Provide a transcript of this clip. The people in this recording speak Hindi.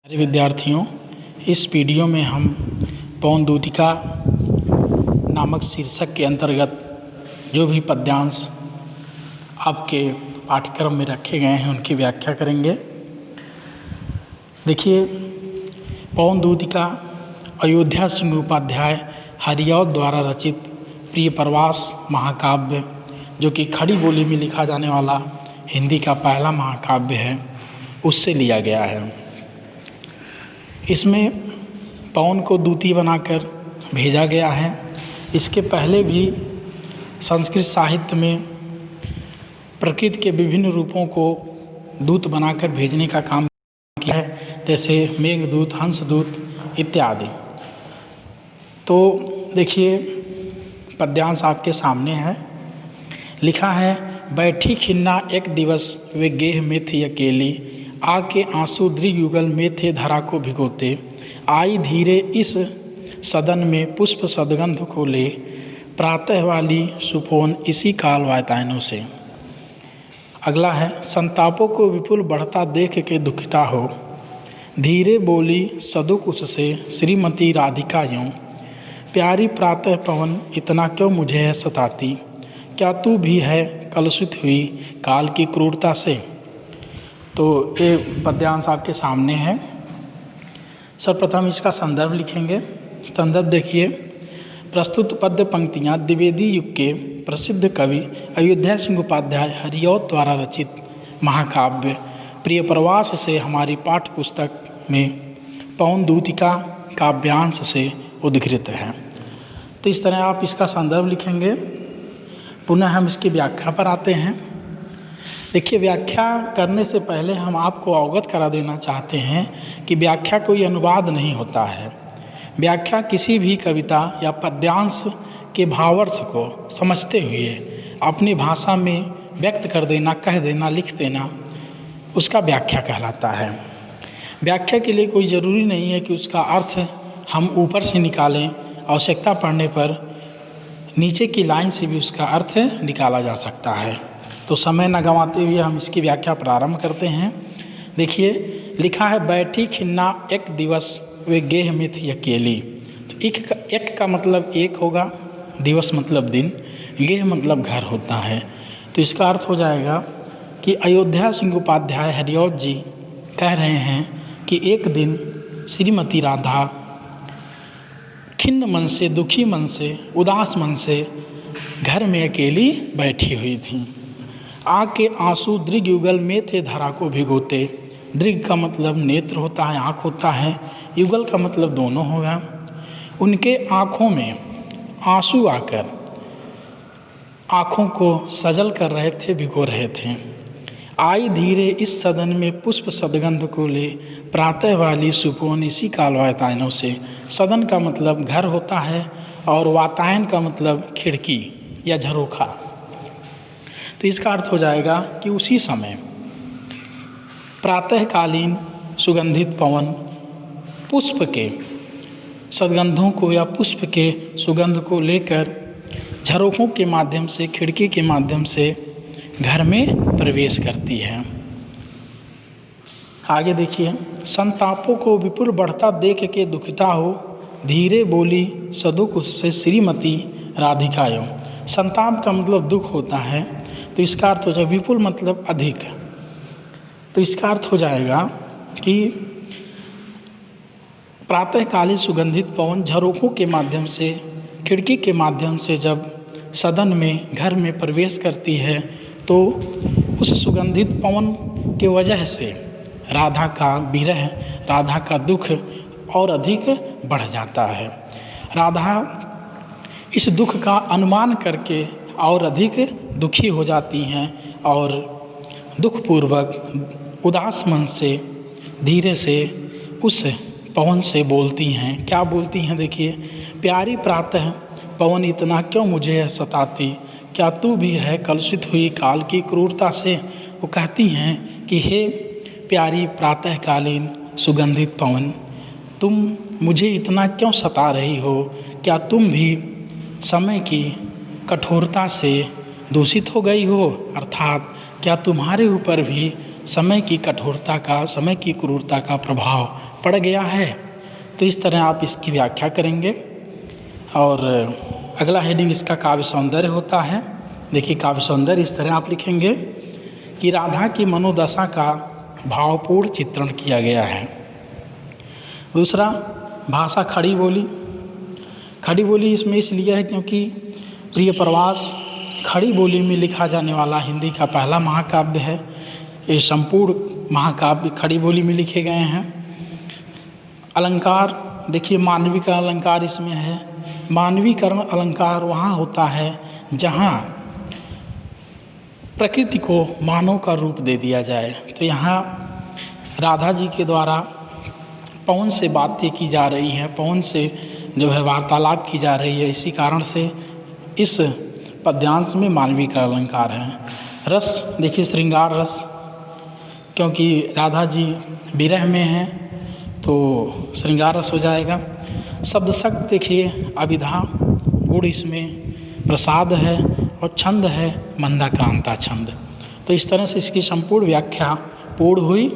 प्यारे विद्यार्थियों, इस वीडियो में हम पवन दूतिका नामक शीर्षक के अंतर्गत जो भी पद्यांश आपके पाठ्यक्रम में रखे गए हैं उनकी व्याख्या करेंगे। देखिए, पवन दूतिका अयोध्या सिंह उपाध्याय हरिऔध द्वारा रचित प्रिय प्रवास महाकाव्य, जो कि खड़ी बोली में लिखा जाने वाला हिंदी का पहला महाकाव्य है, उससे लिया गया है। इसमें पवन को दूती बनाकर भेजा गया है। इसके पहले भी संस्कृत साहित्य में प्रकृति के विभिन्न रूपों को दूत बनाकर भेजने का काम किया है, जैसे मेघदूत, हंसदूत इत्यादि। तो देखिए, पद्यांश आपके सामने है। लिखा है, बैठी खिन्ना एक दिवस वे गेह में थी अकेली, आके आंसू दृगयुगल में थे धरा को भिगोते, आई धीरे इस सदन में पुष्प सदगंध को ले, प्रातः वाली सुपोन इसी काल वातायनों से। अगला है, संतापों को विपुल बढ़ता देख के दुखिता हो, धीरे बोली सदुक उससे श्रीमती राधिका यूं, प्यारी प्रातः पवन इतना क्यों मुझे है सताती, क्या तू भी है कलुषित हुई काल की क्रूरता से। तो ये पद्यांश आपके सामने है। सर्वप्रथम इसका संदर्भ लिखेंगे। संदर्भ देखिए, प्रस्तुत पद्य पंक्तियाँ द्विवेदी युग के प्रसिद्ध कवि अयोध्या सिंह उपाध्याय हरिऔध द्वारा रचित महाकाव्य प्रिय प्रवास से हमारी पाठ्य पुस्तक में पवन दूतिका काव्यांश से उद्धृत है। तो इस तरह आप इसका संदर्भ लिखेंगे। पुनः हम इसकी व्याख्या पर आते हैं। देखिए, व्याख्या करने से पहले हम आपको अवगत करा देना चाहते हैं कि व्याख्या कोई अनुवाद नहीं होता है। व्याख्या किसी भी कविता या पद्यांश के भावार्थ को समझते हुए अपनी भाषा में व्यक्त कर देना, कह देना, लिख देना, उसका व्याख्या कहलाता है। व्याख्या के लिए कोई ज़रूरी नहीं है कि उसका अर्थ हम ऊपर से निकालें। आवश्यकता पड़ने पर नीचे की लाइन से भी उसका अर्थ निकाला जा सकता है। तो समय न गंवाते हुए हम इसकी व्याख्या प्रारंभ करते हैं। देखिए, लिखा है, बैठी खिन्ना एक दिवस वे गेह में थी अकेली। तो एक का मतलब एक होगा, दिवस मतलब दिन, गेह मतलब घर होता है। तो इसका अर्थ हो जाएगा कि अयोध्या सिंह उपाध्याय हरिऔध जी कह रहे हैं कि एक दिन श्रीमती राधा खिन्न मन से, दुखी मन से, उदास मन से घर में अकेली बैठी हुई थी। आके आंसू दृगयुगल में थे धरा को भिगोते। दृग का मतलब नेत्र होता है, आँख होता है। युगल का मतलब दोनों होगा। उनके आँखों में आंसू आकर आँखों को सजल कर रहे थे, भिगो रहे थे। आई धीरे इस सदन में पुष्प सदगंध को ले, प्रातः वाली सुपोन इसी काल वातायनों से। सदन का मतलब घर होता है और वातायन का मतलब खिड़की या झरोखा। तो इसका अर्थ हो जाएगा कि उसी समय प्रातःकालीन सुगंधित पवन पुष्प के सदगंधों को या पुष्प के सुगंध को लेकर झरोखों के माध्यम से, खिड़की के माध्यम से घर में प्रवेश करती है। आगे देखिए, संतापों को विपुल बढ़ता देख के दुखिता हो, धीरे बोली सदुक उससे श्रीमती राधिका यूं। संताप का मतलब दुख होता है। तो इसका अर्थ हो जाएगा, विपुल मतलब अधिक। तो इसका अर्थ हो जाएगा कि प्रातःकालीन सुगंधित पवन झरोखों के माध्यम से, खिड़की के माध्यम से जब सदन में, घर में प्रवेश करती है, तो उस सुगंधित पवन के वजह से राधा का विरह, राधा का दुख और अधिक बढ़ जाता है। राधा इस दुख का अनुमान करके और अधिक दुखी हो जाती हैं और दुखपूर्वक उदास मन से धीरे से उस पवन से बोलती हैं। क्या बोलती हैं? देखिए, प्यारी प्रातः पवन इतना क्यों मुझे सताती, क्या तू भी है कलुषित हुई काल की क्रूरता से। वो कहती हैं कि हे प्यारी प्रातःकालीन सुगंधित पवन, तुम मुझे इतना क्यों सता रही हो, क्या तुम भी समय की कठोरता से दूषित हो गई हो, अर्थात क्या तुम्हारे ऊपर भी समय की कठोरता का, समय की क्रूरता का प्रभाव पड़ गया है। तो इस तरह आप इसकी व्याख्या करेंगे। और अगला हेडिंग इसका काव्य सौंदर्य होता है। देखिए, काव्य सौंदर्य इस तरह आप लिखेंगे कि राधा की मनोदशा का भावपूर्ण चित्रण किया गया है। दूसरा, भाषा खड़ी बोली। खड़ी बोली इसमें इसलिए है क्योंकि प्रिय प्रवास खड़ी बोली में लिखा जाने वाला हिंदी का पहला महाकाव्य है। ये संपूर्ण महाकाव्य खड़ी बोली में लिखे गए हैं। अलंकार, देखिए मानवी का अलंकार इसमें है। मानवीकरण अलंकार वहाँ होता है जहाँ प्रकृति को मानव का रूप दे दिया जाए। तो यहाँ राधा जी के द्वारा पवन से बातें की जा रही हैं, पवन से जो है वार्तालाप की जा रही है। इसी कारण से इस पद्यांश में मानवी का अलंकार है। रस, देखिए श्रृंगार रस, क्योंकि राधा जी विरह में हैं तो श्रृंगार रस हो जाएगा। शब्द शक्त, देखिए अभिधा, गुण इसमें प्रसाद है और छंद है मंदाक्रांता छंद। तो इस तरह से इसकी संपूर्ण व्याख्या पूर्ण हुई।